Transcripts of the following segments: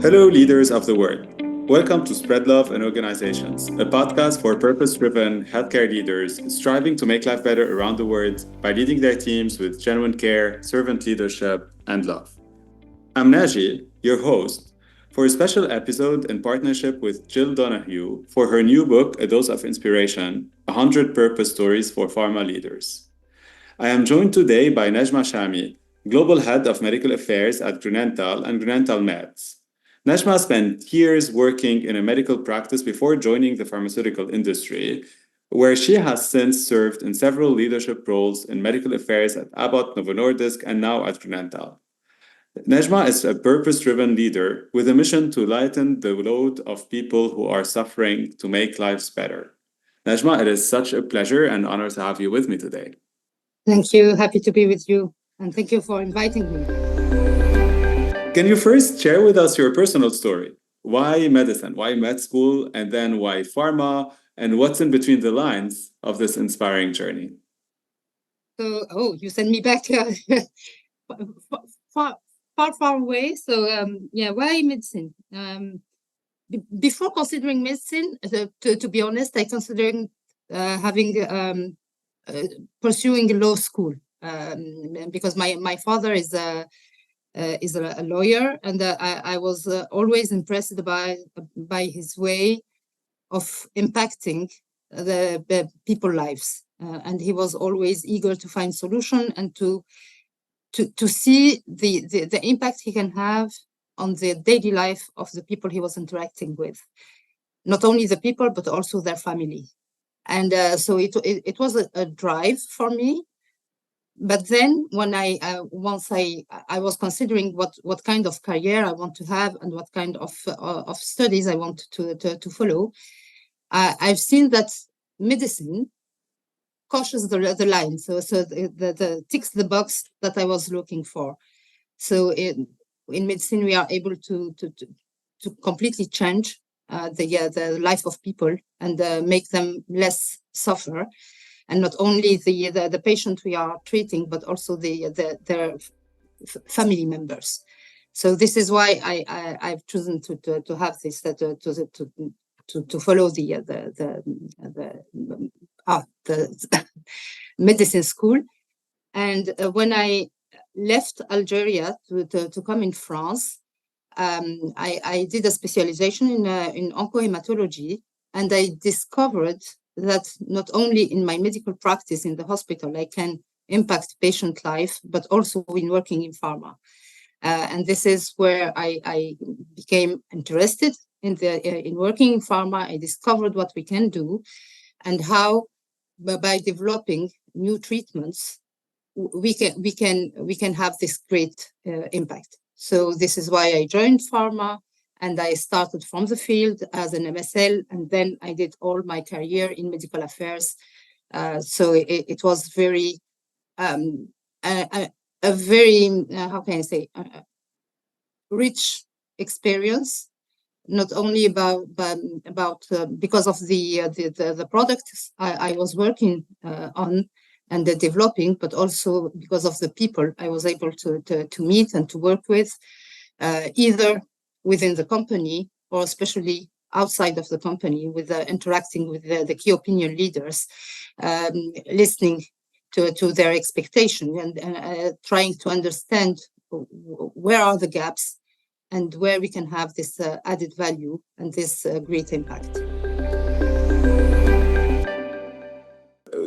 Hello, leaders of the world. Welcome to Spread Love in Organizations, a podcast for purpose-driven healthcare leaders striving to make life better around the world by leading their teams with genuine care, servant leadership, and love. I'm Naji, your host, for a special episode in partnership with Jill Donahue for her new book, A Dose of Inspiration, 100 Purpose Stories for Pharma Leaders. I am joined today by Nejma Chami, Global Head of Medical Affairs at Grunenthal and Grunenthal Meds. Nejma spent years working in a medical practice before joining the pharmaceutical industry, where she has since served in several leadership roles in medical affairs at Abbott, Novo Nordisk, and now at Grunenthal. Nejma is a purpose-driven leader with a mission to lighten the load of people who are suffering to make lives better. Nejma, it is such a pleasure and honor to have you with me today. Thank you. Happy to be with you. And thank you for inviting me. Can you first share with us your personal story? Why medicine? Why med school? And then why pharma? And what's in between the lines of this inspiring journey? So, you sent me back far away. So, why medicine? Before considering medicine, to be honest, I considering pursuing law school because my father is a lawyer, and I was always impressed by his way of impacting the people's lives, and he was always eager to find solution and to see the impact he can have on the daily life of the people he was interacting with, not only the people but also their family. And so it was a drive for me. But then when once I was considering what kind of career I want to have and what kind of studies I want to follow, I've seen that medicine crosses the line. So the ticks the box that I was looking for. So in medicine we are able to completely change the life of people and make them less suffer. And not only the patient we are treating, but also their family members. So this is why I've chosen to have this to follow the medicine school. And when I left Algeria to come in France, I did a specialization in oncohematology, and I discovered that not only in my medical practice in the hospital I can impact patient life, but also in working in pharma. And this is where I became interested in working in pharma. I discovered what we can do and how by developing new treatments we can have this great impact. So this is why I joined pharma. And I started from the field as an MSL, and then I did all my career in medical affairs. So it was very, a very, how can I say, rich experience. Not only about because of the products I was working on and developing, but also because of the people I was able to meet and to work with, either within the company or especially outside of the company, with interacting with the key opinion leaders, listening to their expectation and trying to understand where are the gaps and where we can have this added value and this great impact.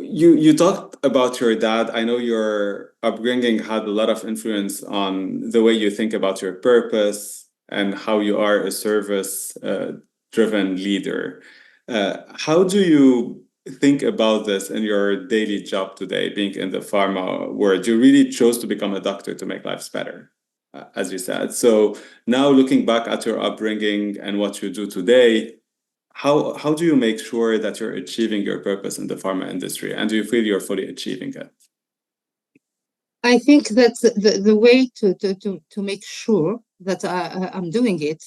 You talked about your dad. I know your upbringing had a lot of influence on the way you think about your purpose and how you are a service-driven leader. How do you think about this in your daily job today, being in the pharma world? You really chose to become a doctor to make lives better, as you said. So now looking back at your upbringing and what you do today, how do you make sure that you're achieving your purpose in the pharma industry? And do you feel you're fully achieving it? I think that the way to make sure that I'm doing it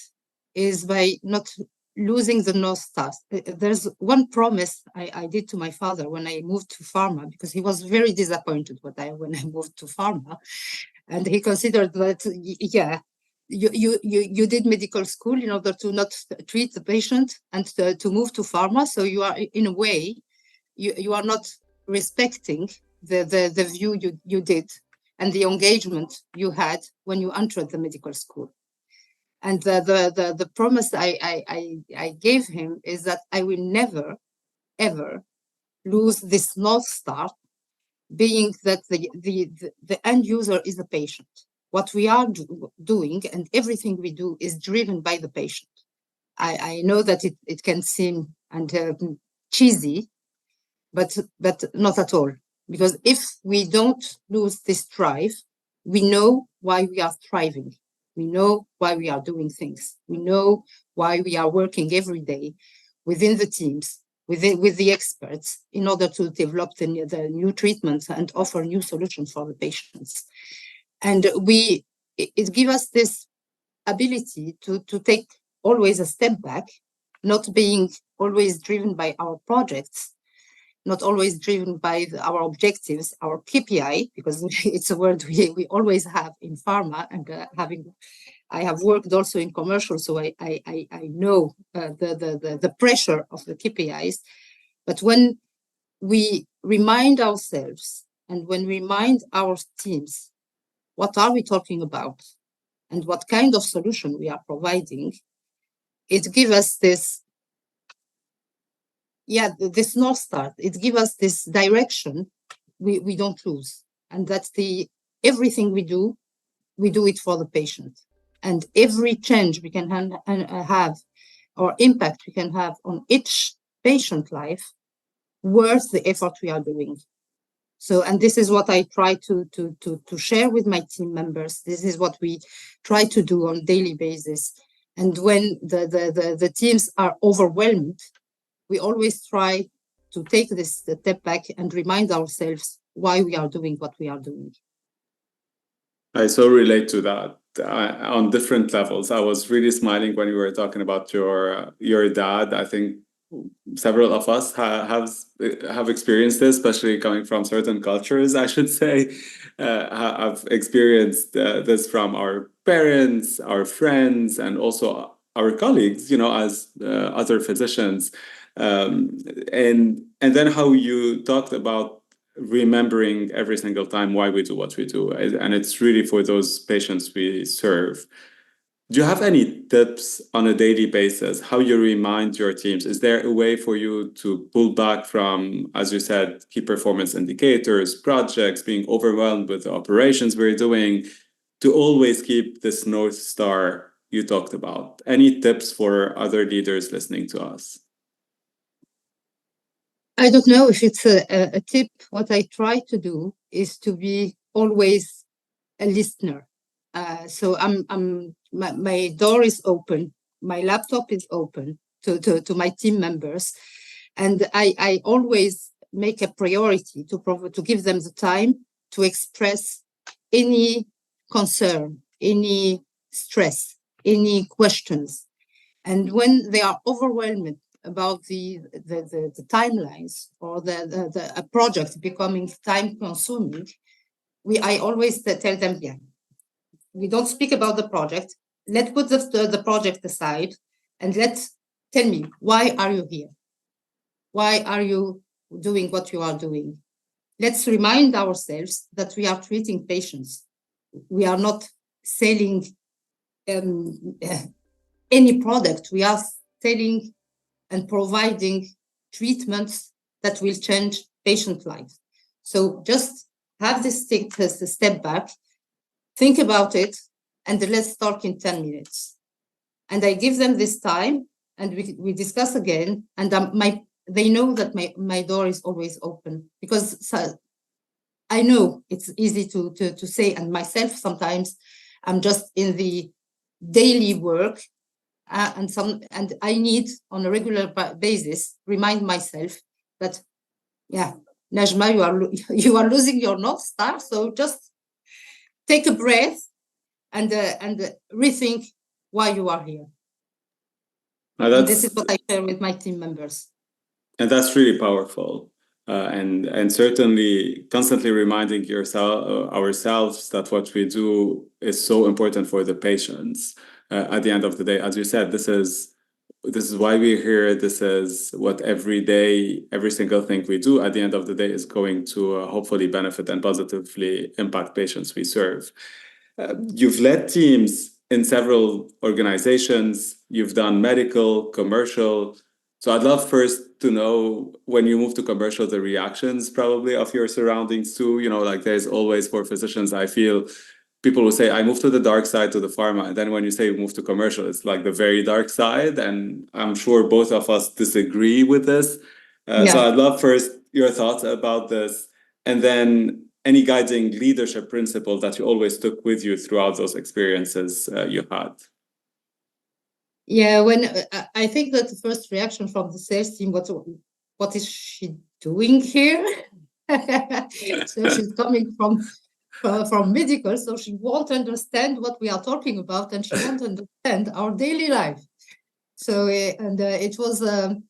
is by not losing the North Star. There's one promise I did to my father when I moved to pharma, because he was very disappointed when I moved to pharma. And he considered that, you did medical school in order to not treat the patient and to move to pharma. So you are, in a way, you are not respecting the view you did and the engagement you had when you entered the medical school. And the promise I gave him is that I will never, ever lose this North Star, being that the end user is the patient. What we are doing and everything we do is driven by the patient. I know that it can seem cheesy, but not at all. Because if we don't lose this drive, we know why we are thriving. We know why we are doing things. We know why we are working every day within the teams, with the experts, in order to develop the new treatments and offer new solutions for the patients. And it gives us this ability to take always a step back, not being always driven by our projects, not always driven by our objectives, our KPI, because it's a word we always have in pharma, and I have worked also in commercial, so I know the pressure of the KPIs. But when we remind ourselves and when we remind our teams, what are we talking about and what kind of solution we are providing, it gives us this North Star. It gives us this direction we don't lose. And that's everything we do it for the patient. And every change we can have or impact we can have on each patient life worth the effort we are doing. So, and this is what I try to share with my team members. This is what we try to do on a daily basis. And when the teams are overwhelmed, we always try to take this step back and remind ourselves why we are doing what we are doing. I so relate to that on different levels. I was really smiling when you were talking about your dad. I think several of us have experienced this, especially coming from certain cultures, I should say. I've experienced this from our parents, our friends, and also our colleagues, as other physicians. And then how you talked about remembering every single time why we do what we do. And it's really for those patients we serve. Do you have any tips on a daily basis, how you remind your teams? Is there a way for you to pull back from, as you said, key performance indicators, projects, being overwhelmed with the operations we're doing, to always keep this North Star you talked about? Any tips for other leaders listening to us? I don't know if it's a tip. What I try to do is to be always a listener. So my door is open, my laptop is open to my team members, and I always make a priority to give them the time to express any concern, any stress, any questions. And when they are overwhelmed about the timelines or the project becoming time consuming, I always tell them, we don't speak about the project. Let's put the project aside and tell me, why are you here? Why are you doing what you are doing? Let's remind ourselves that we are treating patients. We are not selling any product. We are selling and providing treatments that will change patient life. So just have this step back, think about it, and let's talk in 10 minutes. And I give them this time, and we discuss again, and they know that my door is always open, because I know it's easy to say, and myself sometimes I'm just in the daily work, and I need on a regular basis remind myself that, Nejma, you are losing your North Star, so just take a breath and rethink why you are here. And this is what I share with my team members. And that's really powerful. and certainly constantly reminding ourselves that what we do is so important for the patients. At the end of the day, as you said, this is why we're here. This is what every day, every single thing we do at the end of the day is going to hopefully benefit and positively impact patients we serve. You've led teams in several organizations. You've done medical, commercial. So I'd love first to know, when you move to commercial, the reactions probably of your surroundings too. Like there's always, for physicians, I feel people will say, I moved to the dark side, to the pharma. And then when you say you move to commercial, it's like the very dark side. And I'm sure both of us disagree with this. So I'd love first your thoughts about this. And then any guiding leadership principle that you always took with you throughout those experiences you had. Yeah, when I think that the first reaction from the sales team was, what is she doing here? So she's coming from medical, so she won't understand what we are talking about, and she won't understand our daily life. So, it was a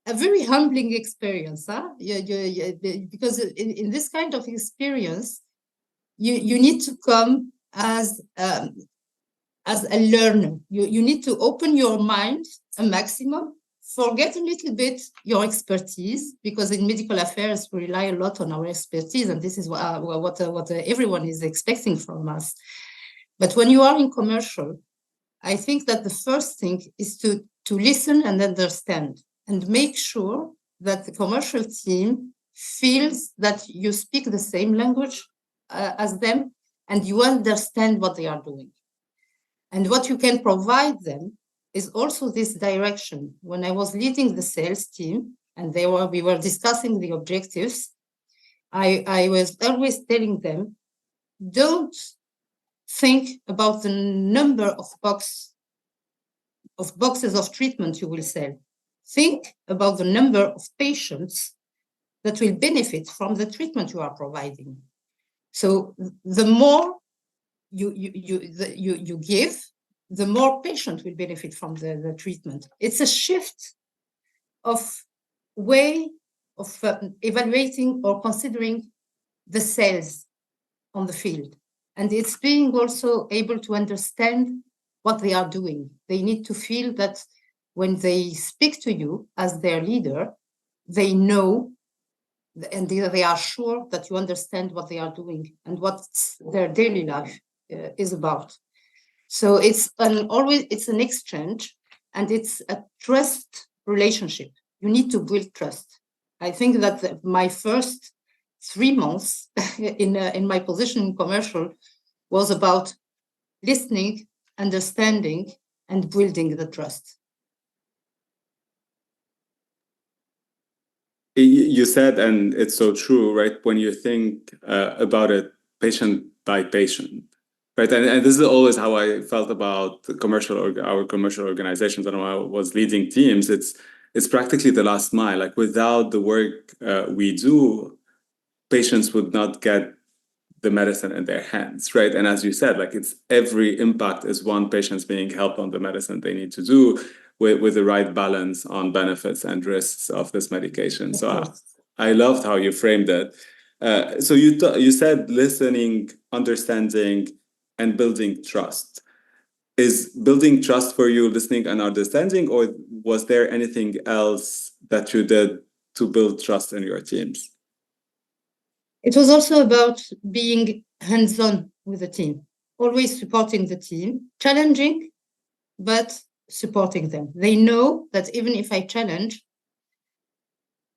very humbling experience, huh? Because in this kind of experience, you need to come as a learner. You need to open your mind a maximum, forget a little bit your expertise, because in medical affairs, we rely a lot on our expertise, and this is what everyone is expecting from us. But when you are in commercial, I think that the first thing is to listen and understand, and make sure that the commercial team feels that you speak the same language as them, and you understand what they are doing. And what you can provide them is also this direction. When I was leading the sales team and we were discussing the objectives, I was always telling them, don't think about the number of boxes of treatment you will sell. Think about the number of patients that will benefit from the treatment you are providing. So the more you give, the more patient will benefit from the treatment. It's a shift of way of evaluating or considering the sales on the field. And it's being also able to understand what they are doing. They need to feel that when they speak to you as their leader, they know and they are sure that you understand what they are doing and what their daily life is about. So it's an exchange, and it's a trust relationship. You need to build trust. I think that my first 3 months in my position in commercial was about listening, understanding, and building the trust. You said, and it's so true, right? When you think about it patient by patient, right? And this is always how I felt about our commercial organizations. And when I was leading teams, it's practically the last mile. Like without the work we do, patients would not get the medicine in their hands, right? And as you said, like it's every impact is one patient's being helped on the medicine they need to do with the right balance on benefits and risks of this medication. So I loved how you framed it. So you said listening, understanding, and building trust. Is building trust for you listening and understanding, or was there anything else that you did to build trust in your teams? It was also about being hands-on with the team, always supporting the team, challenging, but supporting them. They know that even if I challenge,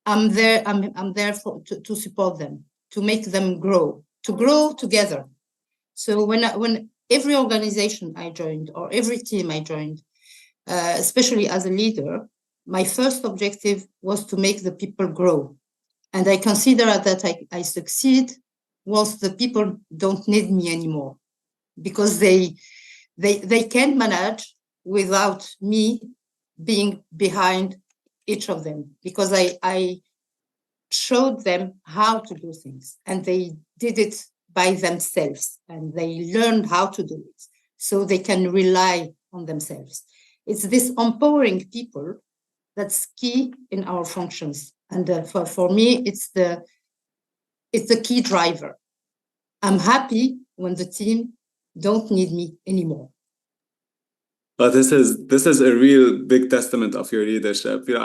I'm there to support them, to make them grow, to grow together. So when every organization I joined or every team I joined, especially as a leader, my first objective was to make the people grow. And I consider that I succeed once the people don't need me anymore, because they can manage without me being behind each of them, because I showed them how to do things, and they did it by themselves, and they learned how to do it, so they can rely on themselves. It's this empowering people that's key in our functions. And for me, it's the key driver. I'm happy when the team don't need me anymore. Well, this is a real big testament of your leadership. When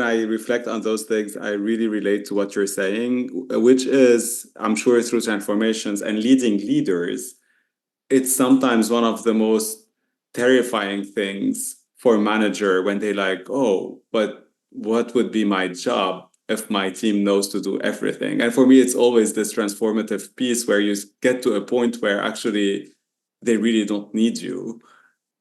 I reflect on those things, I really relate to what you're saying, which is, I'm sure through transformations and leading leaders, it's sometimes one of the most terrifying things for a manager when they like, oh, but what would be my job if my team knows to do everything? And for me, it's always this transformative piece where you get to a point where actually they really don't need you.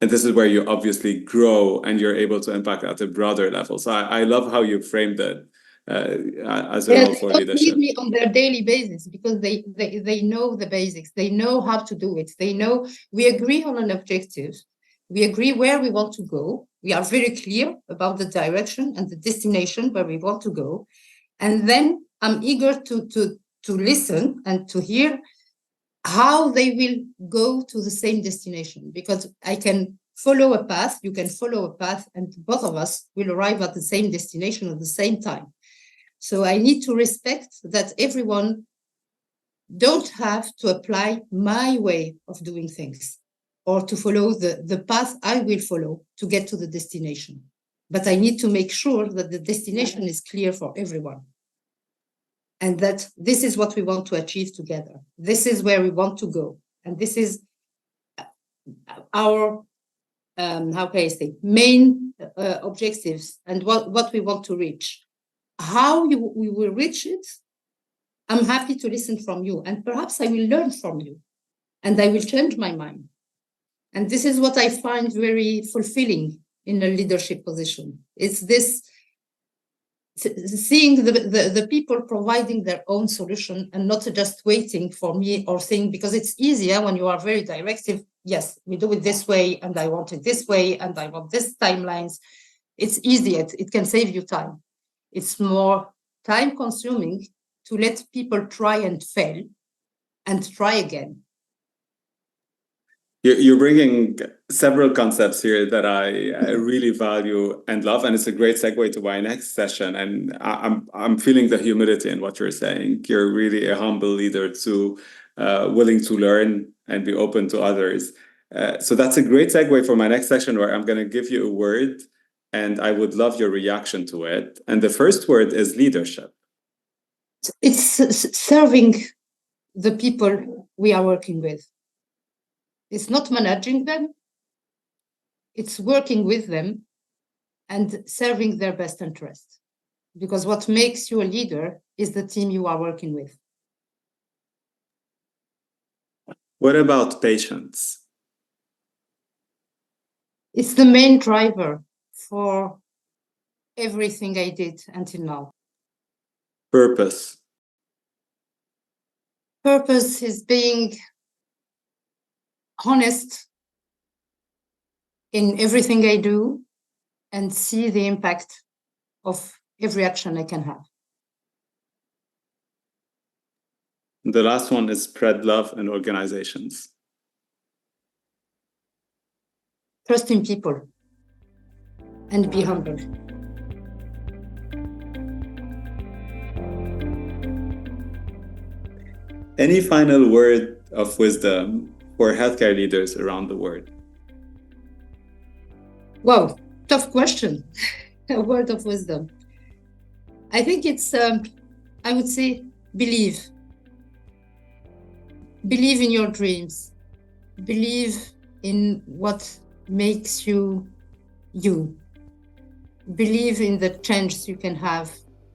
And this is where you obviously grow and you're able to impact at a broader level. So I love how you framed it as a role for leadership. They need me on their daily basis because they know the basics. They know how to do it. They know we agree on an objective. We agree where we want to go. We are very clear about the direction and the destination where we want to go. And then I'm eager to listen and to hear how they will go to the same destination, because I can follow a path, you can follow a path, and both of us will arrive at the same destination at the same time. So I need to respect that everyone don't have to apply my way of doing things or to follow the path I will follow to get to the destination. But I need to make sure that the destination is clear for everyone. And that this is what we want to achieve together. This is where we want to go. And this is our, how can I say, main objectives and what we want to reach. How we will reach it, I'm happy to listen from you. And perhaps I will learn from you. And I will change my mind. And this is what I find very fulfilling in a leadership position. It's this seeing the people providing their own solution and not just waiting for me or saying, because it's easier when you are very directive. Yes, we do it this way, and I want it this way, and I want this timelines. It's easy. It can save you time. It's more time consuming to let people try and fail and try again. You're bringing several concepts here that I really value and love, and it's a great segue to my next session. And I'm feeling the humility in what you're saying. You're really a humble leader, too, willing to learn and be open to others. So that's a great segue for my next session, where I'm going to give you a word, and I would love your reaction to it. And the first word is leadership. It's serving the people we are working with. It's not managing them. It's working with them and serving their best interest. Because what makes you a leader is the team you are working with. What about patience? It's the main driver for everything I did until now. Purpose. Purpose is being honest in everything I do and see the impact of every action I can have. The last one is spread love in organizations. Trust in people and be humble. Any final word of wisdom for healthcare leaders around the world? Wow, tough question. A word of wisdom. I think it's, I would say, believe. Believe in your dreams. Believe in what makes you you. Believe in the change you can have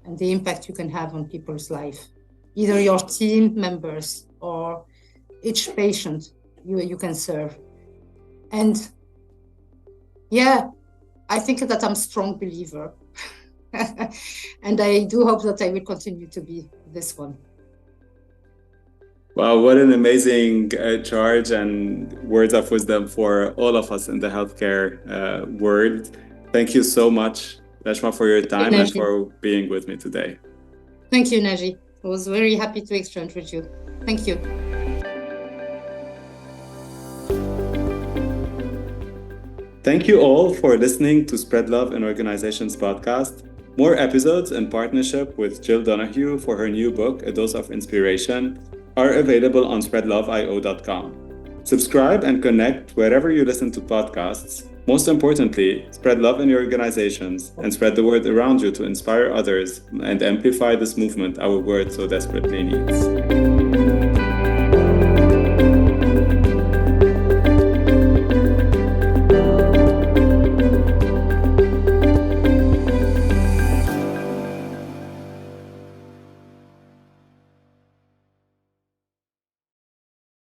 and the impact you can have on people's life, either your team members or each patient you can serve. And yeah, I think that I'm a strong believer. And I do hope that I will continue to be this one. Wow, what an amazing charge and words of wisdom for all of us in the healthcare world. Thank you so much, Nejma, for your time and for being with me today. Thank you, Naji. I was very happy to exchange with you. Thank you. Thank you all for listening to Spread Love in Organizations podcast. More episodes in partnership with Jill Donahue for her new book, A Dose of Inspiration, are available on SpreadLoveIO.com. Subscribe and connect wherever you listen to podcasts. Most importantly, spread love in your organizations and spread the word around you to inspire others and amplify this movement our world so desperately needs.